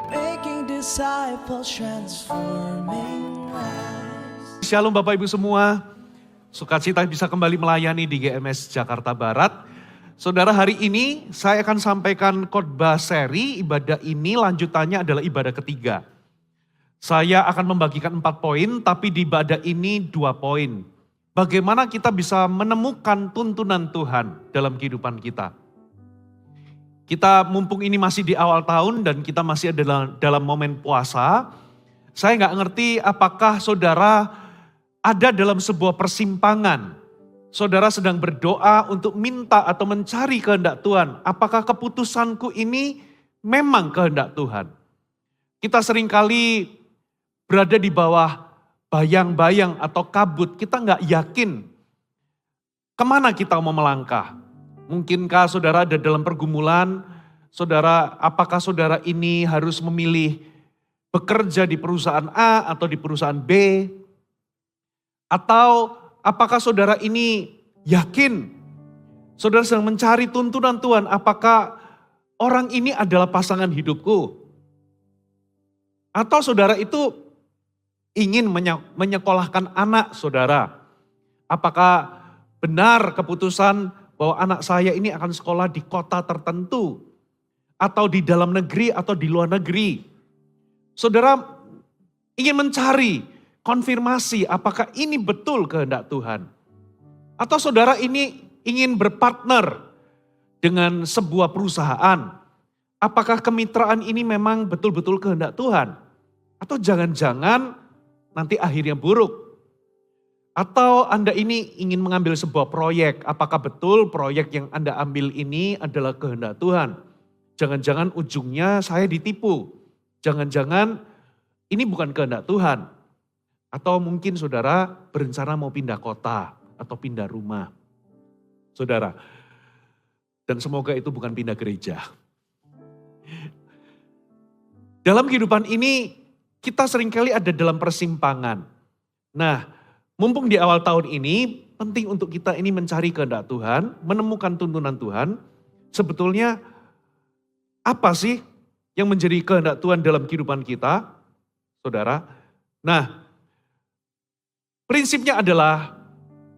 making disciples, transforming lives. Shalom Bapak Ibu semua, sukacita bisa kembali melayani di GMS Jakarta Barat. Saudara, hari ini saya akan sampaikan khotbah seri ibadah ini, lanjutannya adalah ibadah ketiga. Saya akan membagikan 4 poin, tapi di ibadah ini 2 poin. Bagaimana kita bisa menemukan tuntunan Tuhan dalam kehidupan kita. Kita mumpung ini masih di awal tahun dan kita masih dalam momen puasa. Saya nggak ngerti apakah saudara ada dalam sebuah persimpangan. Saudara sedang berdoa untuk minta atau mencari kehendak Tuhan. Apakah keputusanku ini memang kehendak Tuhan? Kita seringkali berada di bawah bayang-bayang atau kabut. Kita nggak yakin kemana kita mau melangkah. Mungkinkah saudara ada dalam pergumulan, saudara, apakah saudara ini harus memilih bekerja di perusahaan A atau di perusahaan B? Atau apakah saudara ini yakin, saudara sedang mencari tuntunan Tuhan, apakah orang ini adalah pasangan hidupku? Atau saudara itu ingin menyekolahkan anak saudara? Apakah benar keputusan bahwa anak saya ini akan sekolah di kota tertentu, atau di dalam negeri atau di luar negeri? Saudara ingin mencari konfirmasi apakah ini betul kehendak Tuhan. Atau saudara ini ingin berpartner dengan sebuah perusahaan. Apakah kemitraan ini memang betul-betul kehendak Tuhan? Atau jangan-jangan nanti akhirnya buruk? Atau Anda ini ingin mengambil sebuah proyek, apakah betul proyek yang Anda ambil ini adalah kehendak Tuhan? Jangan-jangan ujungnya saya ditipu, jangan-jangan ini bukan kehendak Tuhan. Atau mungkin saudara berencana mau pindah kota atau pindah rumah. Saudara, dan semoga itu bukan pindah gereja. Dalam kehidupan ini kita seringkali ada dalam persimpangan. Nah, mumpung di awal tahun ini, penting untuk kita ini mencari kehendak Tuhan, menemukan tuntunan Tuhan. Sebetulnya apa sih yang menjadi kehendak Tuhan dalam kehidupan kita, saudara? Nah, prinsipnya adalah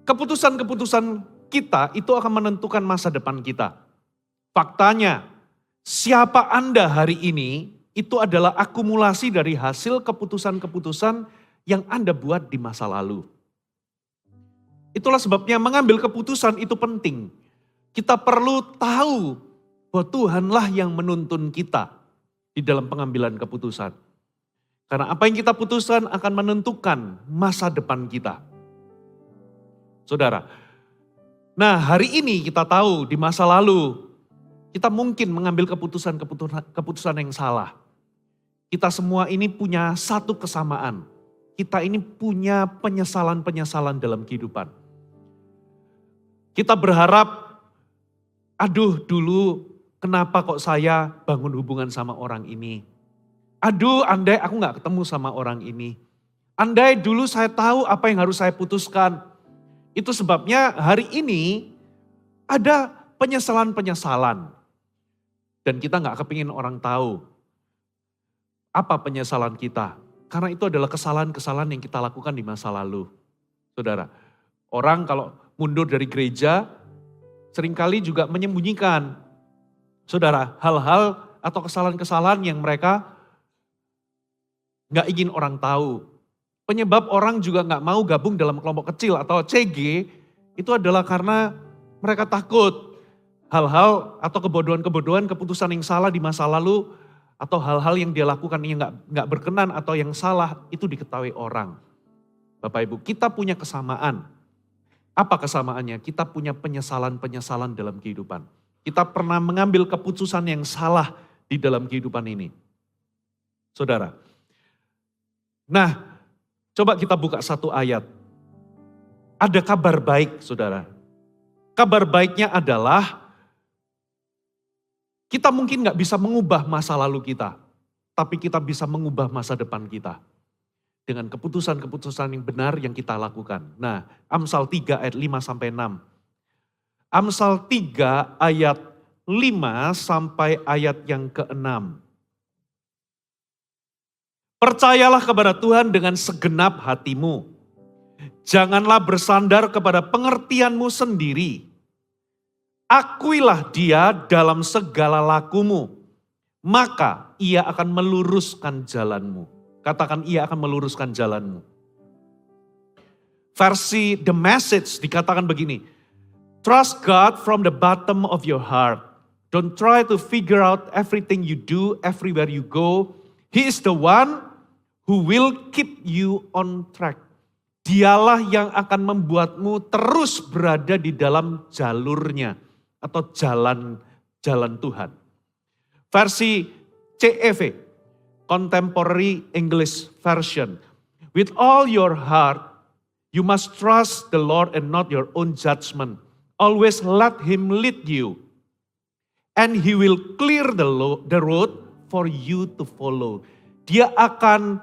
keputusan-keputusan kita itu akan menentukan masa depan kita. Faktanya, siapa Anda hari ini itu adalah akumulasi dari hasil keputusan-keputusan yang Anda buat di masa lalu. Itulah sebabnya mengambil keputusan itu penting. Kita perlu tahu bahwa Tuhanlah yang menuntun kita di dalam pengambilan keputusan. Karena apa yang kita putuskan akan menentukan masa depan kita. Saudara, nah hari ini kita tahu di masa lalu kita mungkin mengambil keputusan yang salah. Kita semua ini punya satu kesamaan. Kita ini punya penyesalan-penyesalan dalam kehidupan. Kita berharap, aduh dulu kenapa kok saya bangun hubungan sama orang ini. Aduh andai aku gak ketemu sama orang ini. Andai dulu saya tahu apa yang harus saya putuskan. Itu sebabnya hari ini ada penyesalan-penyesalan. Dan kita gak kepingin orang tahu apa penyesalan kita. Karena itu adalah kesalahan-kesalahan yang kita lakukan di masa lalu. Saudara, orang kalau mundur dari gereja, seringkali juga menyembunyikan, saudara, hal-hal atau kesalahan-kesalahan yang mereka gak ingin orang tahu. Penyebab orang juga gak mau gabung dalam kelompok kecil atau CG, itu adalah karena mereka takut hal-hal atau kebodohan-kebodohan, keputusan yang salah di masa lalu, atau hal-hal yang dia lakukan yang gak berkenan atau yang salah, itu diketahui orang. Bapak Ibu, kita punya kesamaan. Apa kesamaannya? Kita punya penyesalan-penyesalan dalam kehidupan. Kita pernah mengambil keputusan yang salah di dalam kehidupan ini. Saudara. Nah, coba kita buka satu ayat. Ada kabar baik, saudara. Kabar baiknya adalah kita mungkin gak bisa mengubah masa lalu kita. Tapi kita bisa mengubah masa depan kita. Dengan keputusan-keputusan yang benar yang kita lakukan. Nah, Amsal 3 ayat 5 sampai 6. Amsal 3 ayat 5 sampai ayat yang ke-6. Percayalah kepada Tuhan dengan segenap hatimu. Janganlah bersandar kepada pengertianmu sendiri. Akuilah dia dalam segala lakumu, maka ia akan meluruskan jalanmu. Katakan, ia akan meluruskan jalanmu. Versi The Message dikatakan begini, trust God from the bottom of your heart. Don't try to figure out everything you do, everywhere you go. He is the one who will keep you on track. Dialah yang akan membuatmu terus berada di dalam jalurnya atau jalan Tuhan. Versi CEV, Contemporary English Version. With all your heart, you must trust the Lord and not your own judgment. Always let Him lead you. And He will clear the road for you to follow. Dia akan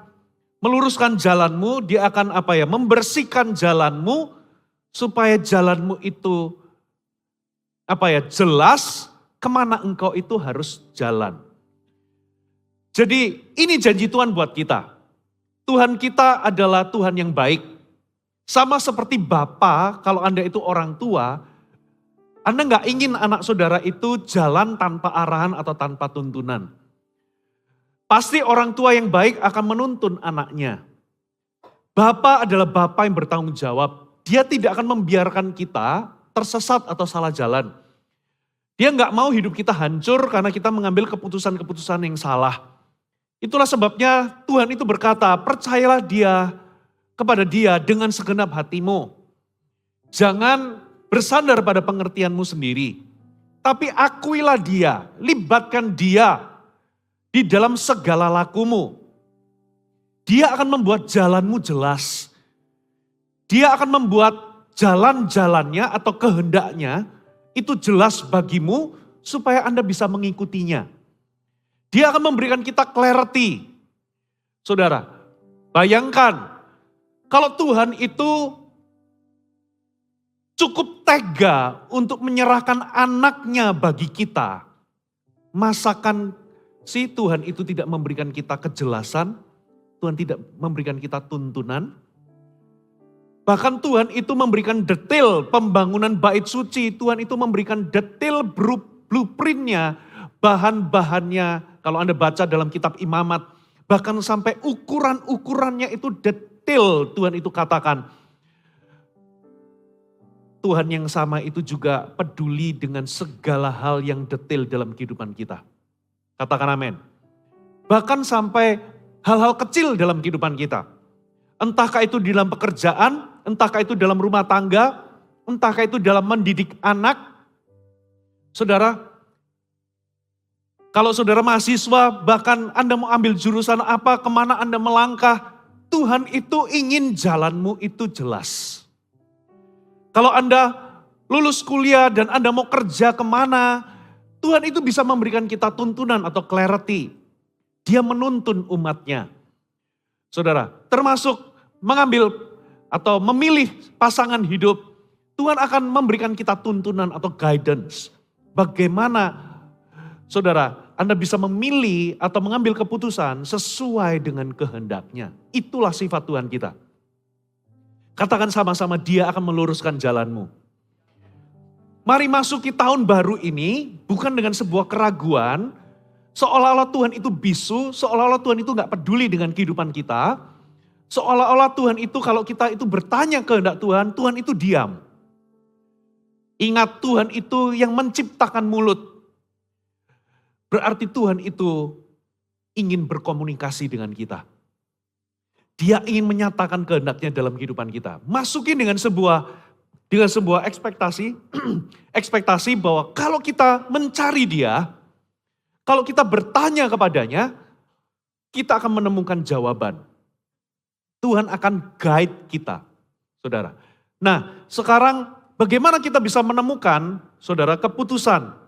meluruskan jalanmu, dia akan membersihkan jalanmu supaya jalanmu itu jelas kemana engkau itu harus jalan. Jadi ini janji Tuhan buat kita. Tuhan kita adalah Tuhan yang baik. Sama seperti Bapa, kalau Anda itu orang tua, Anda nggak ingin anak saudara itu jalan tanpa arahan atau tanpa tuntunan. Pasti orang tua yang baik akan menuntun anaknya. Bapa adalah Bapa yang bertanggung jawab. Dia tidak akan membiarkan kita tersesat atau salah jalan. Dia nggak mau hidup kita hancur karena kita mengambil keputusan-keputusan yang salah. Itulah sebabnya Tuhan itu berkata, percayalah kepada dia dengan segenap hatimu. Jangan bersandar pada pengertianmu sendiri. Tapi akuilah dia, libatkan dia di dalam segala lakumu. Dia akan membuat jalanmu jelas. Dia akan membuat jalan-jalannya atau kehendaknya itu jelas bagimu supaya Anda bisa mengikutinya. Dia akan memberikan kita clarity. Saudara, bayangkan kalau Tuhan itu cukup tega untuk menyerahkan anaknya bagi kita, masakan si Tuhan itu tidak memberikan kita kejelasan, Tuhan tidak memberikan kita tuntunan. Bahkan Tuhan itu memberikan detail pembangunan bait suci, Tuhan itu memberikan detail blueprintnya, bahan-bahannya. Kalau Anda baca dalam kitab Imamat, bahkan sampai ukuran-ukurannya itu detail Tuhan itu katakan. Tuhan yang sama itu juga peduli dengan segala hal yang detail dalam kehidupan kita. Katakan amin. Bahkan sampai hal-hal kecil dalam kehidupan kita. Entahkah itu dalam pekerjaan, entahkah itu dalam rumah tangga, entahkah itu dalam mendidik anak. Saudara, kalau saudara mahasiswa, bahkan Anda mau ambil jurusan apa, kemana Anda melangkah, Tuhan itu ingin jalanmu itu jelas. Kalau Anda lulus kuliah dan Anda mau kerja kemana, Tuhan itu bisa memberikan kita tuntunan atau clarity. Dia menuntun umatnya. Saudara, termasuk mengambil atau memilih pasangan hidup, Tuhan akan memberikan kita tuntunan atau guidance. Bagaimana saudara, Anda bisa memilih atau mengambil keputusan sesuai dengan kehendaknya. Itulah sifat Tuhan kita. Katakan sama-sama, dia akan meluruskan jalanmu. Mari masuki tahun baru ini bukan dengan sebuah keraguan, seolah-olah Tuhan itu bisu, seolah-olah Tuhan itu gak peduli dengan kehidupan kita, seolah-olah Tuhan itu kalau kita itu bertanya kehendak Tuhan, Tuhan itu diam. Ingat, Tuhan itu yang menciptakan mulut. Berarti Tuhan itu ingin berkomunikasi dengan kita. Dia ingin menyatakan kehendaknya dalam kehidupan kita. Masukin dengan sebuah ekspektasi, ekspektasi bahwa kalau kita mencari dia, kalau kita bertanya kepadanya, kita akan menemukan jawaban. Tuhan akan guide kita, saudara. Nah, sekarang bagaimana kita bisa menemukan, saudara, keputusan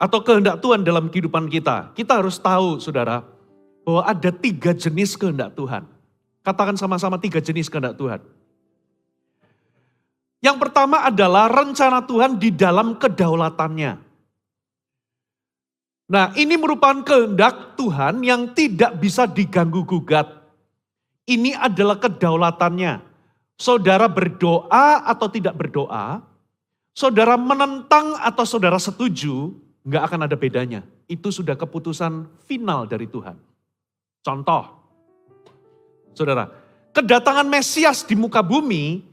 atau kehendak Tuhan dalam kehidupan kita? Kita harus tahu, saudara, bahwa ada 3 jenis kehendak Tuhan. Katakan sama-sama 3 jenis kehendak Tuhan. Yang pertama adalah rencana Tuhan di dalam kedaulatannya. Nah, ini merupakan kehendak Tuhan yang tidak bisa diganggu gugat. Ini adalah kedaulatannya. Saudara berdoa atau tidak berdoa, saudara menentang atau saudara setuju, nggak akan ada bedanya. Itu sudah keputusan final dari Tuhan. Contoh, saudara, kedatangan Mesias di muka bumi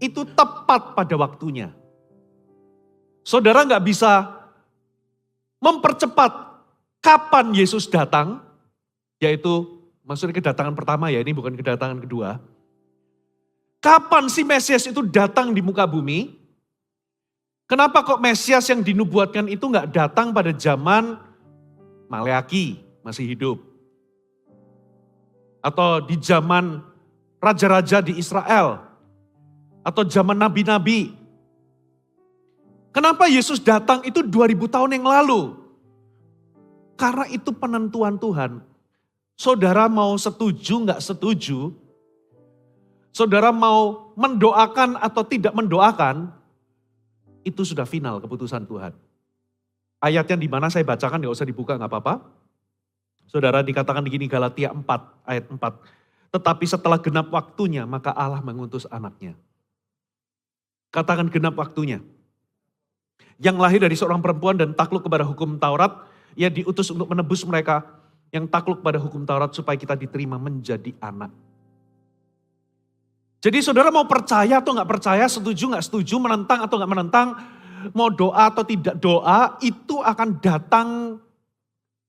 itu tepat pada waktunya. Saudara nggak bisa mempercepat kapan Yesus datang, yaitu maksudnya kedatangan pertama ya, ini bukan kedatangan kedua. Kapan si Mesias itu datang di muka bumi? Kenapa kok Mesias yang dinubuatkan itu nggak datang pada zaman Maleaki masih hidup? Atau di zaman raja-raja di Israel? Atau zaman nabi-nabi? Kenapa Yesus datang itu 2000 tahun yang lalu? Karena itu penentuan Tuhan. Saudara mau setuju nggak setuju, saudara mau mendoakan atau tidak mendoakan, itu sudah final keputusan Tuhan. Ayatnya di mana saya bacakan, nggak usah dibuka nggak apa-apa. Saudara, dikatakan begini Galatia 4 ayat 4. Tetapi setelah genap waktunya maka Allah mengutus anaknya. Katakan genap waktunya. Yang lahir dari seorang perempuan dan takluk kepada hukum Taurat, ia diutus untuk menebus mereka yang takluk pada hukum Taurat supaya kita diterima menjadi anak. Jadi saudara mau percaya atau nggak percaya, setuju nggak setuju, menentang atau nggak menentang, mau doa atau tidak doa, itu akan datang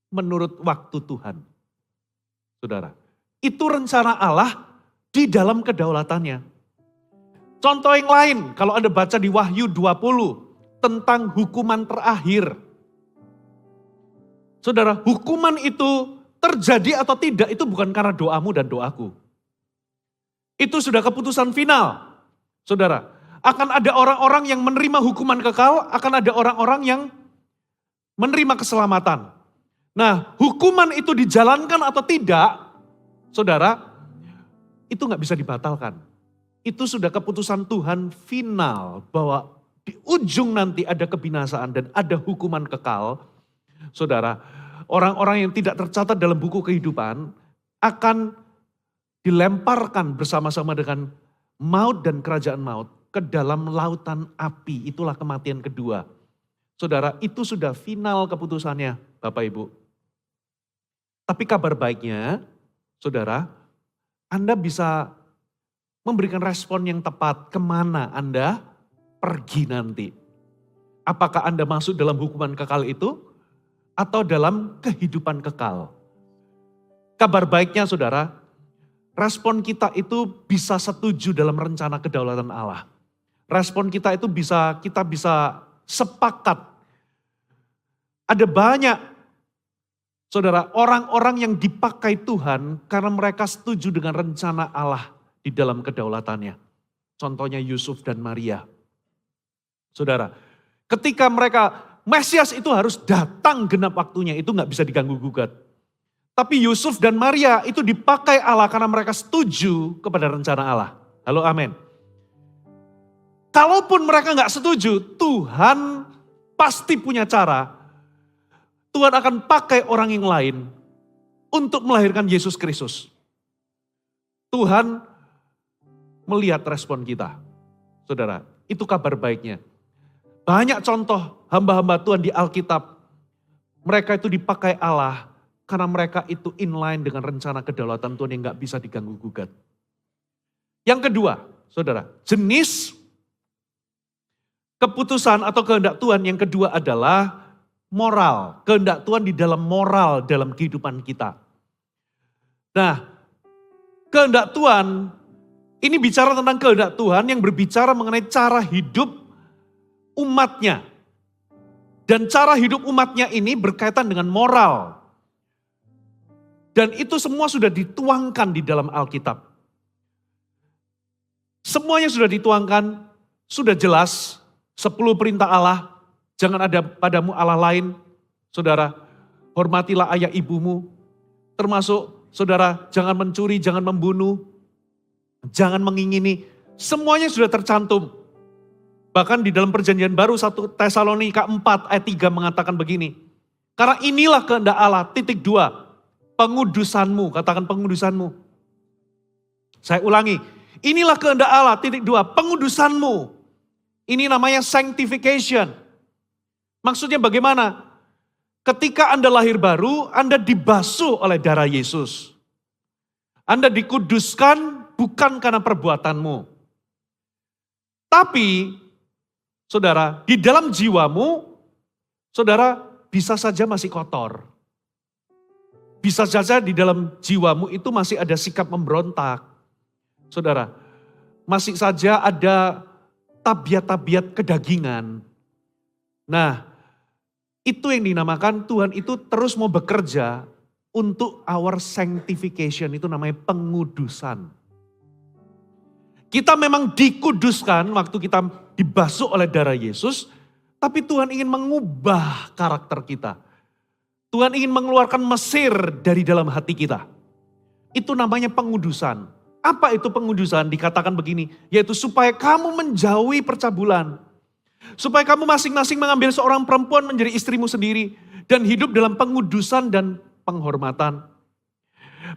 menurut waktu Tuhan. Saudara, itu rencana Allah di dalam kedaulatannya. Contoh yang lain, kalau Anda baca di Wahyu 20 tentang hukuman terakhir. Saudara, hukuman itu terjadi atau tidak itu bukan karena doamu dan doaku. Itu sudah keputusan final. Saudara, akan ada orang-orang yang menerima hukuman kekal, akan ada orang-orang yang menerima keselamatan. Nah, hukuman itu dijalankan atau tidak, saudara, itu nggak bisa dibatalkan. Itu sudah keputusan Tuhan final bahwa di ujung nanti ada kebinasaan dan ada hukuman kekal. Saudara, orang-orang yang tidak tercatat dalam buku kehidupan akan dilemparkan bersama-sama dengan maut dan kerajaan maut ke dalam lautan api. Itulah kematian kedua. Saudara, itu sudah final keputusannya Bapak Ibu. Tapi kabar baiknya, saudara, Anda bisa memberikan respon yang tepat kemana Anda pergi nanti. Apakah Anda masuk dalam hukuman kekal itu atau dalam kehidupan kekal? Kabar baiknya saudara, respon kita itu bisa setuju dalam rencana kedaulatan Allah. Respon kita itu kita bisa sepakat. Ada banyak saudara, orang-orang yang dipakai Tuhan karena mereka setuju dengan rencana Allah di dalam kedaulatannya. Contohnya Yusuf dan Maria. Saudara, ketika Mesias itu harus datang genap waktunya, itu nggak bisa diganggu gugat. Tapi Yusuf dan Maria itu dipakai Allah karena mereka setuju kepada rencana Allah. Halo, amin. Kalaupun mereka nggak setuju, Tuhan pasti punya cara. Tuhan akan pakai orang yang lain untuk melahirkan Yesus Kristus. Tuhan melihat respon kita. Saudara, itu kabar baiknya. Banyak contoh hamba-hamba Tuhan di Alkitab. Mereka itu dipakai Allah karena mereka itu inline dengan rencana kedaulatan Tuhan yang gak bisa diganggu gugat. Yang kedua, saudara, jenis keputusan atau kehendak Tuhan yang kedua adalah moral. Kehendak Tuhan di dalam moral dalam kehidupan kita. Nah, kehendak Tuhan ini bicara tentang kehendak Tuhan yang berbicara mengenai cara hidup umatnya. Dan cara hidup umatnya ini berkaitan dengan moral. Dan itu semua sudah dituangkan di dalam Alkitab. Semuanya sudah dituangkan, sudah jelas. 10 perintah Allah, jangan ada padamu Allah lain. Saudara, hormatilah ayah ibumu. Termasuk, saudara, jangan mencuri, jangan membunuh, jangan mengingini. Semuanya sudah tercantum. Bahkan di dalam perjanjian baru 1 Tesalonika 4 ayat 3 mengatakan begini. Karena inilah kehendak Allah, titik 2. Pengudusanmu, katakan pengudusanmu. Saya ulangi, inilah kehendak Allah, titik 2. Pengudusanmu. Ini namanya sanctification. Maksudnya bagaimana? Ketika Anda lahir baru, Anda dibasuh oleh darah Yesus. Anda dikuduskan bukan karena perbuatanmu. Tapi, saudara, di dalam jiwamu, saudara bisa saja masih kotor. Bisa saja di dalam jiwamu itu masih ada sikap memberontak. Saudara, masih saja ada tabiat-tabiat kedagingan. Nah, itu yang dinamakan Tuhan itu terus mau bekerja untuk our sanctification, itu namanya pengudusan. Kita memang dikuduskan waktu kita dibasuh oleh darah Yesus, tapi Tuhan ingin mengubah karakter kita. Tuhan ingin mengeluarkan Mesir dari dalam hati kita. Itu namanya pengudusan. Apa itu pengudusan? Dikatakan begini, yaitu supaya kamu menjauhi percabulan. Supaya kamu masing-masing mengambil seorang perempuan menjadi istrimu sendiri. Dan hidup dalam pengudusan dan penghormatan.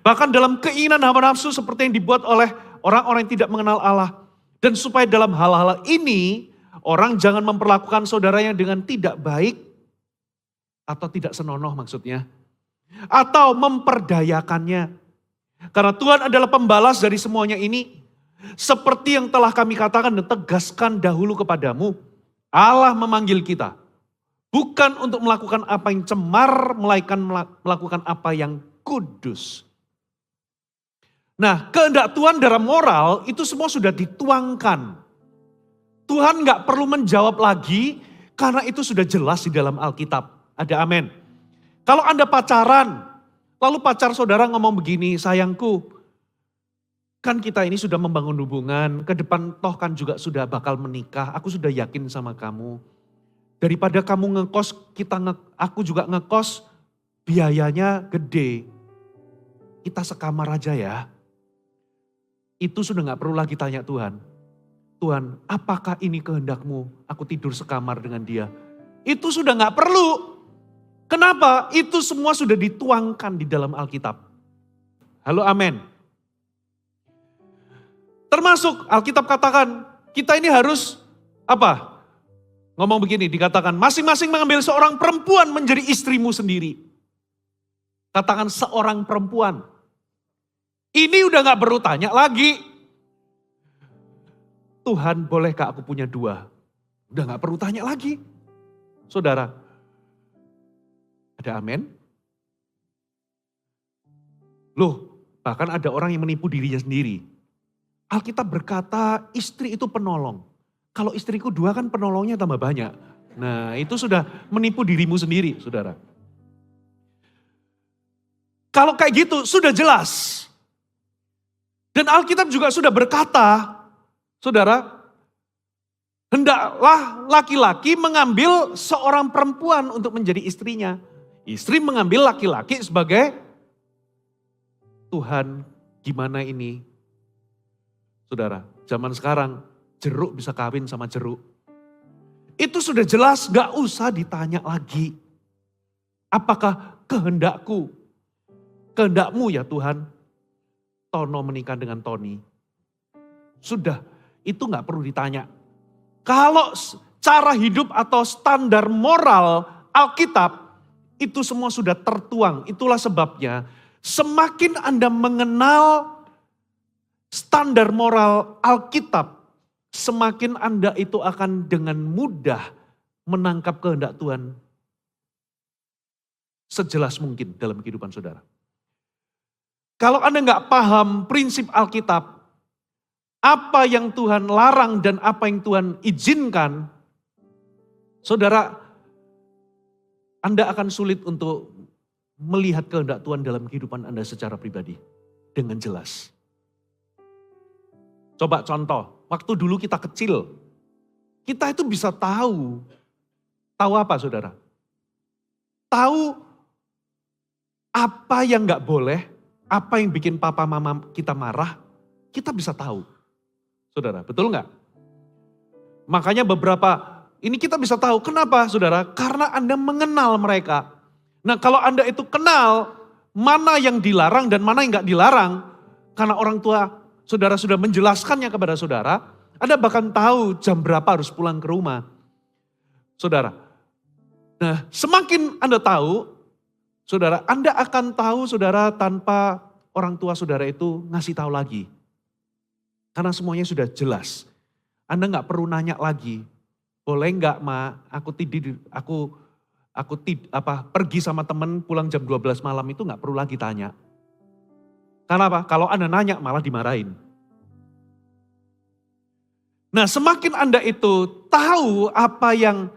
Bahkan dalam keinginan hawa nafsu seperti yang dibuat oleh orang-orang yang tidak mengenal Allah. Dan supaya dalam hal-hal ini, orang jangan memperlakukan saudaranya dengan tidak baik. Atau tidak senonoh maksudnya. Atau memperdayakannya. Karena Tuhan adalah pembalas dari semuanya ini. Seperti yang telah kami katakan dan tegaskan dahulu kepadamu. Allah memanggil kita. Bukan untuk melakukan apa yang cemar, melainkan melakukan apa yang kudus. Nah, kehendak Tuhan dalam moral itu semua sudah dituangkan. Tuhan gak perlu menjawab lagi karena itu sudah jelas di dalam Alkitab. Ada amin. Kalau Anda pacaran, lalu pacar saudara ngomong begini, sayangku, kan kita ini sudah membangun hubungan, ke depan toh kan juga sudah bakal menikah, aku sudah yakin sama kamu. Daripada kamu ngekos, aku juga ngekos, biayanya gede. Kita sekamar aja ya. Itu sudah gak perlu lagi tanya Tuhan. Tuhan, apakah ini kehendakmu? Aku tidur sekamar dengan dia. Itu sudah gak perlu. Kenapa? Itu semua sudah dituangkan di dalam Alkitab. Halo, amin. Termasuk Alkitab katakan, kita ini harus apa? Ngomong begini, dikatakan masing-masing mengambil seorang perempuan menjadi istrimu sendiri. Katakan seorang perempuan. Ini udah gak perlu tanya lagi. Tuhan, bolehkah aku punya 2? Udah gak perlu tanya lagi. Saudara, ada amin? Loh, bahkan ada orang yang menipu dirinya sendiri. Alkitab berkata istri itu penolong. Kalau istriku 2 kan penolongnya tambah banyak. Nah, itu sudah menipu dirimu sendiri, saudara. Kalau kayak gitu sudah jelas. Dan Alkitab juga sudah berkata, saudara, hendaklah laki-laki mengambil seorang perempuan untuk menjadi istrinya. Istri mengambil laki-laki sebagai Tuhan, gimana ini? Saudara, zaman sekarang jeruk bisa kawin sama jeruk. Itu sudah jelas, gak usah ditanya lagi. Apakah kehendakku? Kehendakmu ya Tuhan, Tono menikah dengan Tony. Sudah, itu gak perlu ditanya. Kalau cara hidup atau standar moral Alkitab, itu semua sudah tertuang. Itulah sebabnya semakin Anda mengenal standar moral Alkitab, semakin Anda itu akan dengan mudah menangkap kehendak Tuhan sejelas mungkin dalam kehidupan saudara. Kalau Anda nggak paham prinsip Alkitab, apa yang Tuhan larang dan apa yang Tuhan izinkan, saudara, Anda akan sulit untuk melihat kehendak Tuhan dalam kehidupan Anda secara pribadi dengan jelas. Coba contoh, waktu dulu kita kecil, kita itu bisa tahu apa saudara? Tahu apa yang gak boleh, apa yang bikin papa mama kita marah, kita bisa tahu. Saudara, betul gak? Makanya ini kita bisa tahu, kenapa saudara? Karena Anda mengenal mereka. Nah kalau Anda itu kenal mana yang dilarang dan mana yang gak dilarang, karena orang tua saudara sudah menjelaskannya kepada saudara, Anda bahkan tahu jam berapa harus pulang ke rumah. Saudara, nah semakin Anda tahu, saudara, Anda akan tahu saudara tanpa orang tua saudara itu ngasih tahu lagi. Karena semuanya sudah jelas. Anda gak perlu nanya lagi, boleh gak ma, pergi sama teman pulang jam 12 malam itu gak perlu lagi tanya. Karena apa? Kalau Anda nanya malah dimarahin. Nah semakin Anda itu tahu apa yang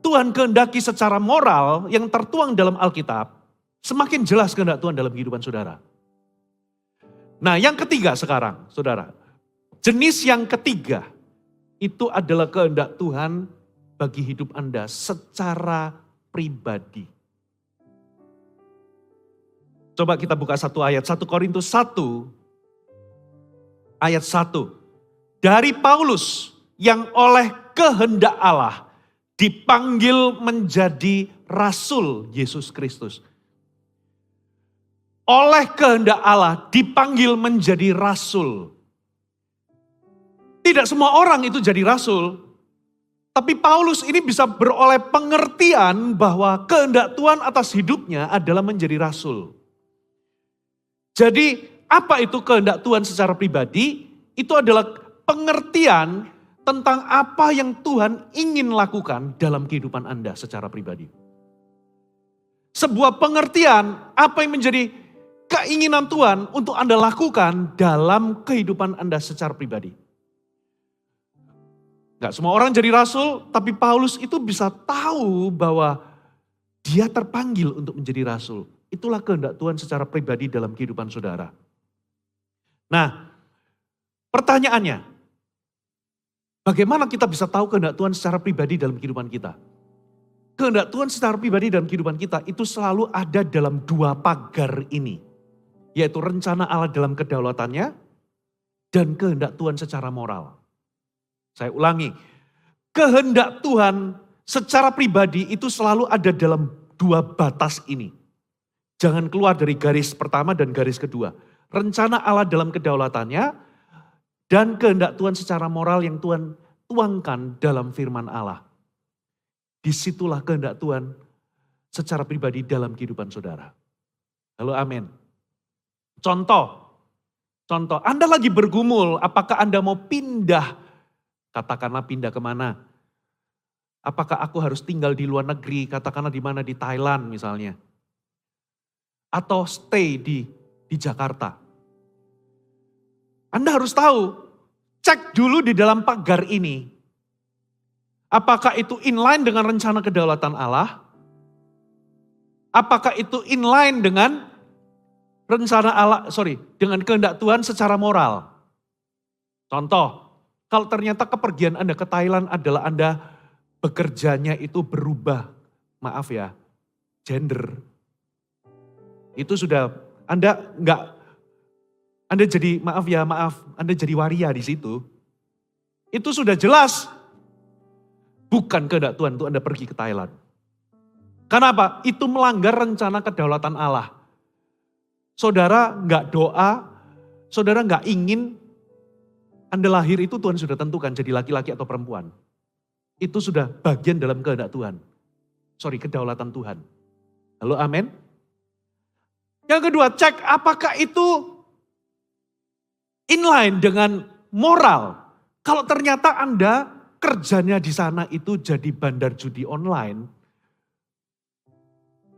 Tuhan kehendaki secara moral yang tertuang dalam Alkitab, semakin jelas kehendak Tuhan dalam kehidupan saudara. Nah yang ketiga sekarang saudara, jenis yang ketiga itu adalah kehendak Tuhan bagi hidup Anda secara pribadi. Coba kita buka satu ayat, 1 Korintus 1 ayat 1. Dari Paulus yang oleh kehendak Allah dipanggil menjadi rasul Yesus Kristus. Oleh kehendak Allah dipanggil menjadi rasul. Tidak semua orang itu jadi rasul. Tapi Paulus ini bisa beroleh pengertian bahwa kehendak Tuhan atas hidupnya adalah menjadi rasul. Jadi apa itu kehendak Tuhan secara pribadi? Itu adalah pengertian tentang apa yang Tuhan ingin lakukan dalam kehidupan Anda secara pribadi. Sebuah pengertian apa yang menjadi keinginan Tuhan untuk Anda lakukan dalam kehidupan Anda secara pribadi. Gak semua orang jadi rasul, tapi Paulus itu bisa tahu bahwa dia terpanggil untuk menjadi rasul. Itulah kehendak Tuhan secara pribadi dalam kehidupan saudara. Nah, pertanyaannya, bagaimana kita bisa tahu kehendak Tuhan secara pribadi dalam kehidupan kita? Kehendak Tuhan secara pribadi dalam kehidupan kita itu selalu ada dalam dua pagar ini. Yaitu rencana Allah dalam kedaulatannya dan kehendak Tuhan secara moral. Saya ulangi, kehendak Tuhan secara pribadi itu selalu ada dalam dua batas ini. Jangan keluar dari garis pertama dan garis kedua. Rencana Allah dalam kedaulatannya dan kehendak Tuhan secara moral yang Tuhan tuangkan dalam firman Allah. Disitulah kehendak Tuhan secara pribadi dalam kehidupan saudara. Halo amin. Contoh, Anda lagi bergumul, apakah Anda mau pindah? Katakanlah pindah kemana? Apakah aku harus tinggal di luar negeri, katakanlah di mana, di Thailand misalnya. Atau stay di Jakarta. Anda harus tahu, cek dulu di dalam pagar ini. Apakah itu inline dengan rencana kedaulatan Allah? Apakah itu inline dengan dengan kehendak Tuhan secara moral? Contoh, kalau ternyata kepergian Anda ke Thailand adalah Anda bekerjanya itu berubah, maaf ya, gender. Itu sudah Anda jadi Anda jadi waria di situ. Itu sudah jelas bukan kehendak Tuhan untuk Anda pergi ke Thailand. Kenapa? Itu melanggar rencana kedaulatan Allah. Saudara nggak doa, saudara nggak ingin Anda lahir itu Tuhan sudah tentukan jadi laki-laki atau perempuan. Itu sudah bagian dalam kehendak Tuhan. Kedaulatan Tuhan. Halo amin. Yang kedua, cek apakah itu inline dengan moral. Kalau ternyata Anda kerjanya di sana itu jadi bandar judi online,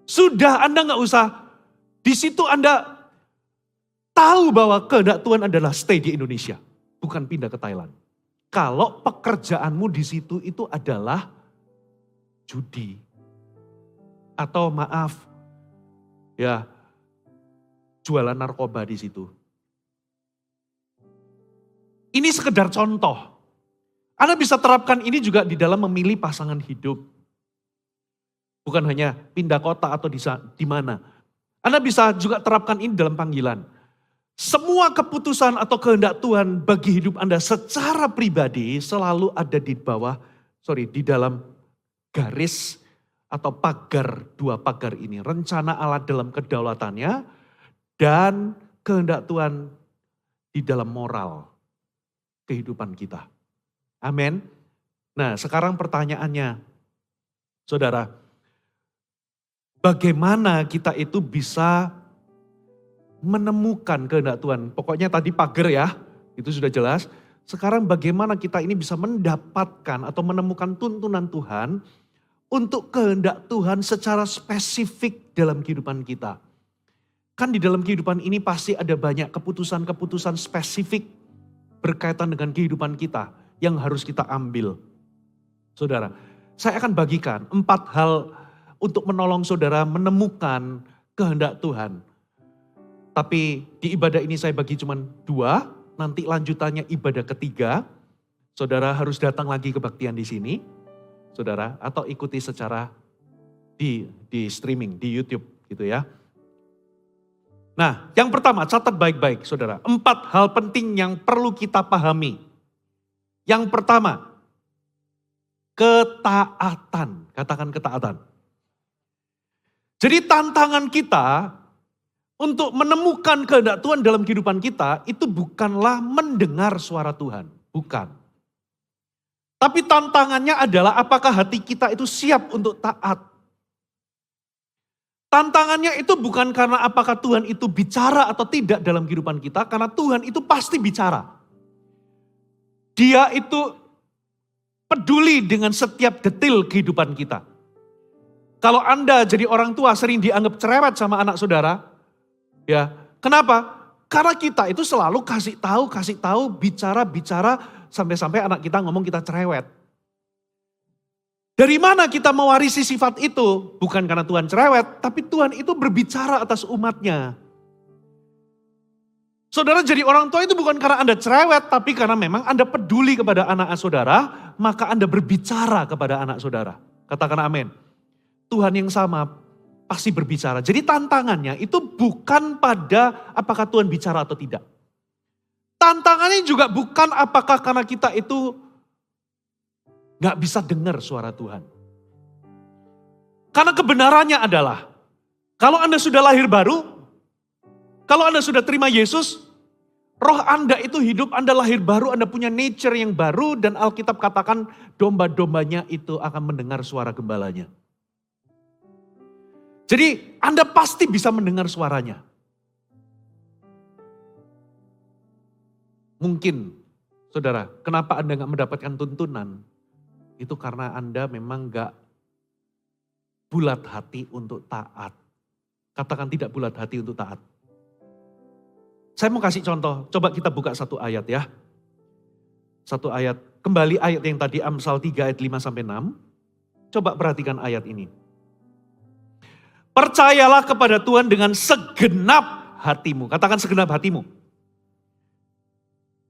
sudah Anda nggak usah, di situ Anda tahu bahwa kehendak Tuhan adalah stay di Indonesia, bukan pindah ke Thailand. Kalau pekerjaanmu di situ itu adalah judi, atau jualan narkoba di situ. Ini sekedar contoh. Anda bisa terapkan ini juga di dalam memilih pasangan hidup. Bukan hanya pindah kota atau di mana. Anda bisa juga terapkan ini dalam panggilan. Semua keputusan atau kehendak Tuhan bagi hidup Anda secara pribadi selalu ada di dalam garis atau pagar, dua pagar ini. Rencana Allah dalam kedaulatannya dan kehendak Tuhan di dalam moral kehidupan kita. Amin. Nah, sekarang pertanyaannya, saudara, bagaimana kita itu bisa menemukan kehendak Tuhan? Pokoknya tadi pagar ya, itu sudah jelas. Sekarang bagaimana kita ini bisa mendapatkan atau menemukan tuntunan Tuhan untuk kehendak Tuhan secara spesifik dalam kehidupan kita. Kan di dalam kehidupan ini pasti ada banyak keputusan-keputusan spesifik berkaitan dengan kehidupan kita yang harus kita ambil. Saudara, saya akan bagikan 4 hal untuk menolong saudara menemukan kehendak Tuhan. Tapi di ibadah ini saya bagi cuma 2. Nanti lanjutannya ibadah ketiga, saudara harus datang lagi kebaktian di sini, saudara, atau ikuti secara di streaming, di YouTube gitu ya. Nah, yang pertama catat baik-baik saudara, 4 hal penting yang perlu kita pahami. Yang pertama, ketaatan, katakan ketaatan. Jadi tantangan kita untuk menemukan kehendak Tuhan dalam kehidupan kita itu bukanlah mendengar suara Tuhan, bukan. Tapi tantangannya adalah apakah hati kita itu siap untuk taat. Tantangannya itu bukan karena apakah Tuhan itu bicara atau tidak dalam kehidupan kita, karena Tuhan itu pasti bicara. Dia itu peduli dengan setiap detil kehidupan kita. Kalau Anda jadi orang tua sering dianggap cerewet sama anak saudara, ya, kenapa? Karena kita itu selalu kasih tahu, bicara, sampai-sampai anak kita ngomong kita cerewet. Dari mana kita mewarisi sifat itu? Bukan karena Tuhan cerewet, tapi Tuhan itu berbicara atas umatnya. Saudara jadi orang tua itu bukan karena Anda cerewet, tapi karena memang Anda peduli kepada anak saudara, maka Anda berbicara kepada anak saudara. Katakan amin. Tuhan yang sama pasti berbicara. Jadi tantangannya itu bukan pada apakah Tuhan bicara atau tidak. Tantangannya juga bukan apakah karena kita itu gak bisa dengar suara Tuhan. Karena kebenarannya adalah, kalau Anda sudah lahir baru, kalau Anda sudah terima Yesus, roh Anda itu hidup, Anda lahir baru, Anda punya nature yang baru, dan Alkitab katakan domba-dombanya itu akan mendengar suara gembalanya. Jadi Anda pasti bisa mendengar suaranya. Mungkin, saudara, kenapa Anda gak mendapatkan tuntunan? Itu karena Anda memang gak bulat hati untuk taat. Katakan tidak bulat hati untuk taat. Saya mau kasih contoh, coba kita buka satu ayat ya. Satu ayat, kembali ayat yang tadi Amsal 3 ayat 5-6. Coba perhatikan ayat ini. Percayalah kepada Tuhan dengan segenap hatimu. Katakan segenap hatimu.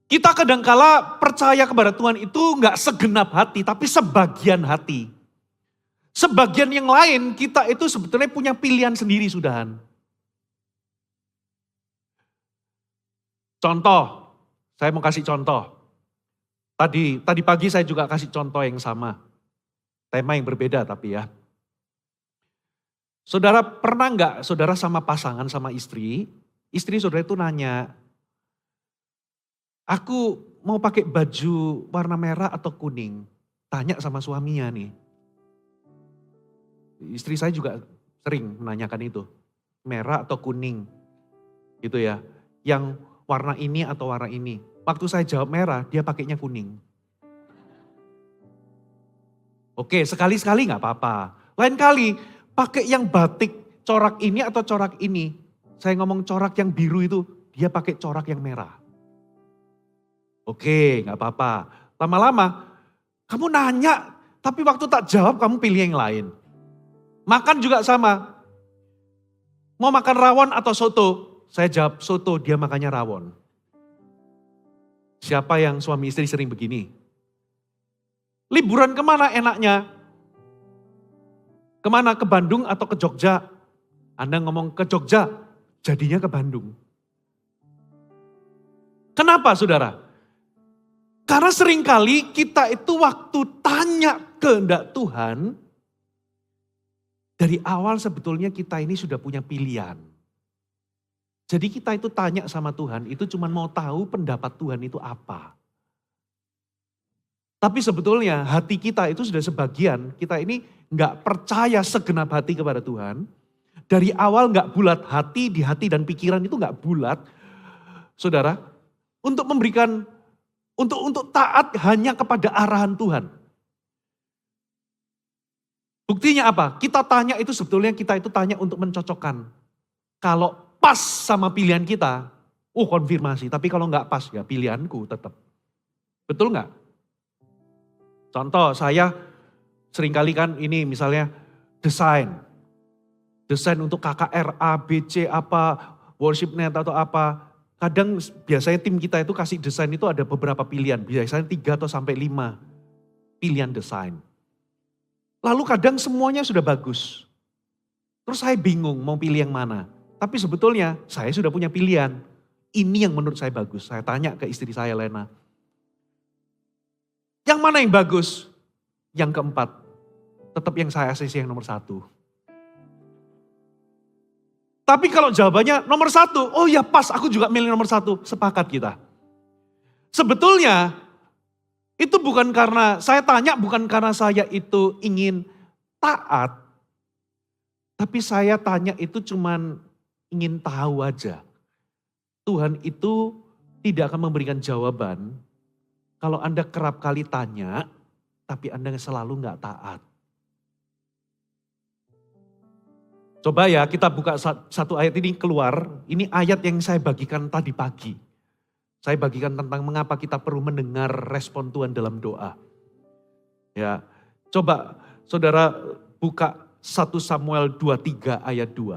Kita kadangkala percaya kepada Tuhan itu enggak segenap hati, tapi sebagian hati. Sebagian yang lain kita itu sebetulnya punya pilihan sendiri sudahan. Contoh, saya mau kasih contoh. Tadi pagi saya juga kasih contoh yang sama. Tema yang berbeda tapi ya. Saudara pernah enggak saudara sama pasangan sama istri saudara itu nanya, aku mau pakai baju warna merah atau kuning? Tanya sama suaminya nih. Istri saya juga sering menanyakan itu. Merah atau kuning? Gitu ya. Yang warna ini atau warna ini. Waktu saya jawab merah, dia pakainya kuning. Oke, sekali-sekali gak apa-apa. Lain kali, pakai yang batik corak ini atau corak ini. Saya ngomong corak yang biru itu, dia pakai corak yang merah. Oke, gak apa-apa. Lama-lama, kamu nanya, tapi waktu tak jawab kamu pilih yang lain. Makan juga sama. Mau makan rawon atau soto? Saya jawab soto, dia makannya rawon. Siapa yang suami istri sering begini? Liburan kemana enaknya? Kemana? Ke Bandung atau ke Jogja? Anda ngomong ke Jogja, jadinya ke Bandung. Kenapa saudara? Karena seringkali kita itu waktu tanya kehendak Tuhan, Dari awal sebetulnya kita ini sudah punya pilihan. Jadi kita itu tanya sama Tuhan, itu cuma mau tahu pendapat Tuhan itu apa. Tapi sebetulnya hati kita itu sudah sebagian, kita ini nggak percaya segenap hati kepada Tuhan. Dari awal nggak bulat hati, di hati dan pikiran itu nggak bulat. Saudara, untuk memberikan, untuk taat hanya kepada arahan Tuhan. Buktinya apa? Kita tanya itu sebetulnya kita itu tanya untuk mencocokkan. Kalau pas sama pilihan kita, konfirmasi. Tapi kalau nggak pas ya pilihanku tetap. Betul nggak? Contoh saya seringkali kan ini misalnya desain. Desain untuk KKR, A, B, C, apa, worshipnet atau apa. Kadang biasanya tim kita itu kasih desain itu ada beberapa pilihan. Biasanya 3 atau sampai 5 pilihan desain. Lalu kadang semuanya sudah bagus. Terus saya bingung mau pilih yang mana. Tapi sebetulnya saya sudah punya pilihan. Ini yang menurut saya bagus. Saya tanya ke istri saya Lena. Yang mana yang bagus? Yang keempat. Tetap yang saya ACC yang nomor 1. Tapi kalau jawabannya nomor 1, oh ya pas aku juga milih nomor 1. Sepakat kita. Sebetulnya itu bukan karena, saya tanya bukan karena saya itu ingin taat. Tapi saya tanya itu cuman ingin tahu aja. Tuhan itu tidak akan memberikan jawaban kalau Anda kerap kali tanya, tapi Anda selalu nggak taat. Coba ya kita buka satu ayat ini keluar. Ini ayat yang saya bagikan tadi pagi. Saya bagikan tentang mengapa kita perlu mendengar respon Tuhan dalam doa. Ya, coba saudara buka 1 Samuel 23 ayat 2.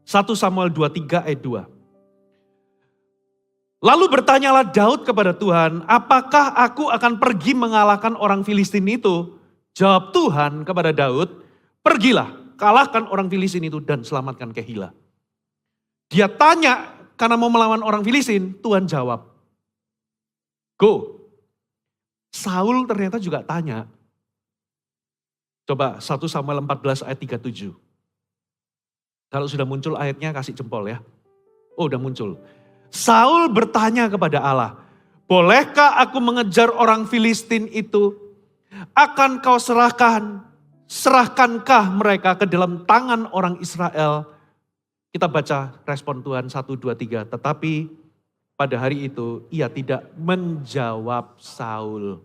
1 Samuel 23 ayat 2. Lalu bertanyalah Daud kepada Tuhan, apakah aku akan pergi mengalahkan orang Filistin itu? Jawab Tuhan kepada Daud, pergilah, kalahkan orang Filistin itu dan selamatkan Kehila. Dia tanya karena mau melawan orang Filistin, Tuhan jawab, go. Saul ternyata juga tanya. Coba 1 Samuel 14 ayat 37. Kalau sudah muncul ayatnya kasih jempol ya. Oh udah muncul. Saul bertanya kepada Allah, bolehkah aku mengejar orang Filistin itu? Akan kau serahkankah mereka ke dalam tangan orang Israel? Kita baca respon Tuhan 1, 2, 3. Tetapi pada hari itu ia tidak menjawab Saul.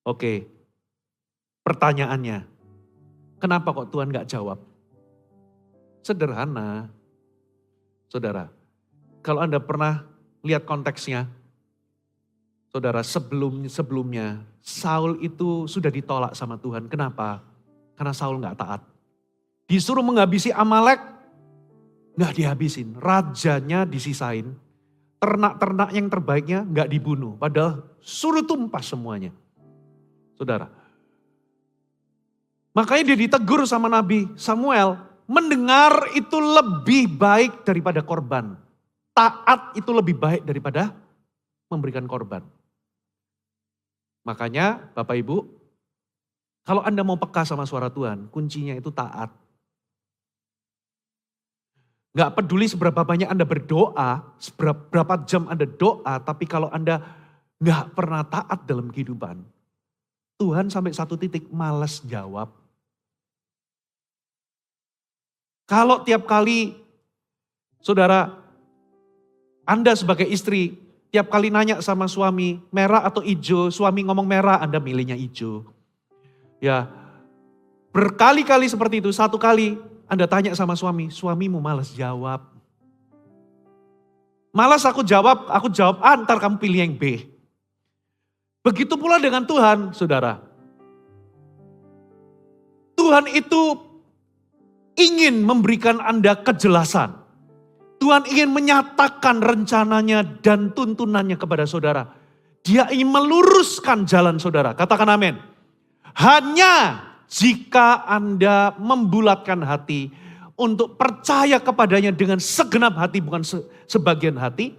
Oke, pertanyaannya, kenapa kok Tuhan gak jawab? Sederhana, saudara. Kalau Anda pernah lihat konteksnya, saudara, sebelumnya Saul itu sudah ditolak sama Tuhan. Kenapa? Karena Saul gak taat. Disuruh menghabisi Amalek, gak dihabisin. Rajanya disisain. Ternak-ternak yang terbaiknya gak dibunuh. Padahal suruh tumpas semuanya. Saudara. Makanya dia ditegur sama Nabi Samuel. Mendengar itu lebih baik daripada korban. Taat itu lebih baik daripada memberikan korban. Makanya Bapak Ibu, kalau Anda mau peka sama suara Tuhan, kuncinya itu taat. Gak peduli seberapa banyak Anda berdoa, seberapa jam Anda doa, tapi kalau Anda gak pernah taat dalam kehidupan, Tuhan sampai satu titik malas jawab. Kalau tiap kali, saudara, Anda sebagai istri, tiap kali nanya sama suami, merah atau hijau, suami ngomong merah, Anda milihnya hijau. Ya, berkali-kali seperti itu, satu kali Anda tanya sama suami, suamimu malas jawab. Malas aku jawab A, ntar kamu pilih yang B. Begitu pula dengan Tuhan, saudara. Tuhan itu ingin memberikan Anda kejelasan. Tuhan ingin menyatakan rencananya dan tuntunannya kepada saudara. Dia ingin meluruskan jalan saudara. Katakan amin. Hanya jika Anda membulatkan hati untuk percaya kepadanya dengan segenap hati, bukan sebagian hati.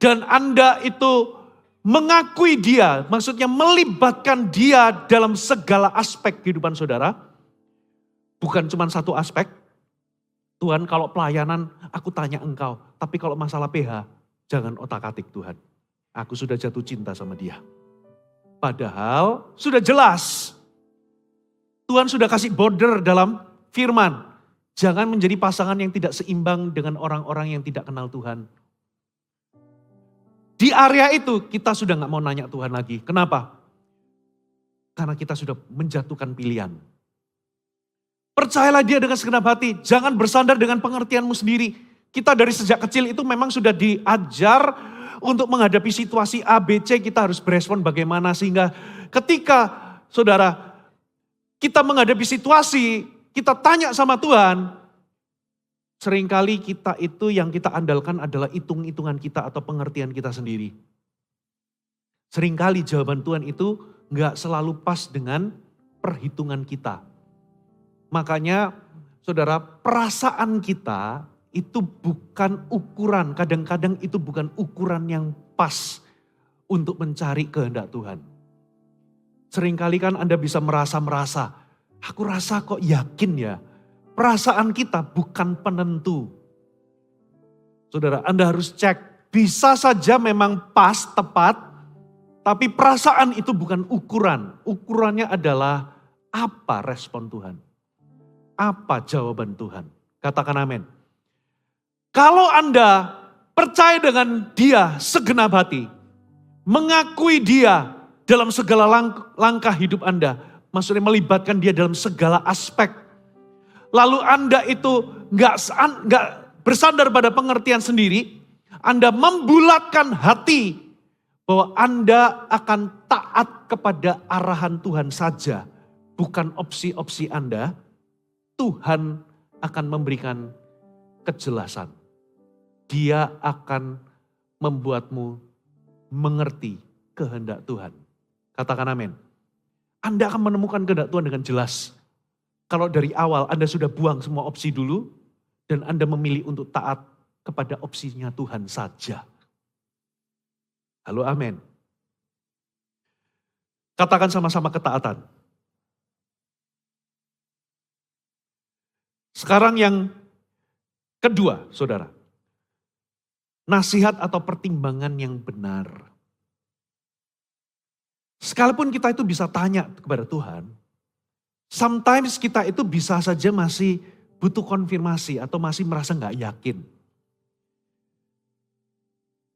Dan Anda itu mengakui dia, maksudnya melibatkan dia dalam segala aspek kehidupan saudara. Bukan cuma satu aspek. Tuhan kalau pelayanan aku tanya engkau, tapi kalau masalah PH jangan otak-atik Tuhan. Aku sudah jatuh cinta sama dia. Padahal sudah jelas. Tuhan sudah kasih border dalam firman. Jangan menjadi pasangan yang tidak seimbang dengan orang-orang yang tidak kenal Tuhan. Di area itu kita sudah gak mau nanya Tuhan lagi. Kenapa? Karena kita sudah menjatuhkan pilihan. Percayalah dia dengan segenap hati. Jangan bersandar dengan pengertianmu sendiri. Kita dari sejak kecil itu memang sudah diajar untuk menghadapi situasi A, B, C. Kita harus berespon bagaimana. Sehingga ketika saudara kita menghadapi situasi, kita tanya sama Tuhan. Seringkali kita itu yang kita andalkan adalah hitung-hitungan kita atau pengertian kita sendiri. Seringkali jawaban Tuhan itu gak selalu pas dengan perhitungan kita. Makanya saudara, perasaan kita itu bukan ukuran, kadang-kadang itu bukan ukuran yang pas untuk mencari kehendak Tuhan. Seringkali kan Anda bisa merasa, aku rasa kok yakin ya. Perasaan kita bukan penentu. Saudara, Anda harus cek. Bisa saja memang pas, tepat. Tapi perasaan itu bukan ukuran. Ukurannya adalah apa respon Tuhan. Apa jawaban Tuhan. Katakan amin. Kalau Anda percaya dengan dia segenap hati. Mengakui dia dalam segala langkah hidup Anda. Maksudnya melibatkan dia dalam segala aspek. Lalu Anda itu gak bersandar pada pengertian sendiri. Anda membulatkan hati bahwa Anda akan taat kepada arahan Tuhan saja. Bukan opsi-opsi Anda. Tuhan akan memberikan kejelasan. Dia akan membuatmu mengerti kehendak Tuhan. Katakan amin. Anda akan menemukan kehendak Tuhan dengan jelas. Kalau dari awal Anda sudah buang semua opsi dulu dan Anda memilih untuk taat kepada opsinya Tuhan saja. Halo, amin. Katakan sama-sama ketaatan. Sekarang yang kedua, saudara. Nasihat atau pertimbangan yang benar. Sekalipun kita itu bisa tanya kepada Tuhan, sometimes kita itu bisa saja masih butuh konfirmasi atau masih merasa gak yakin.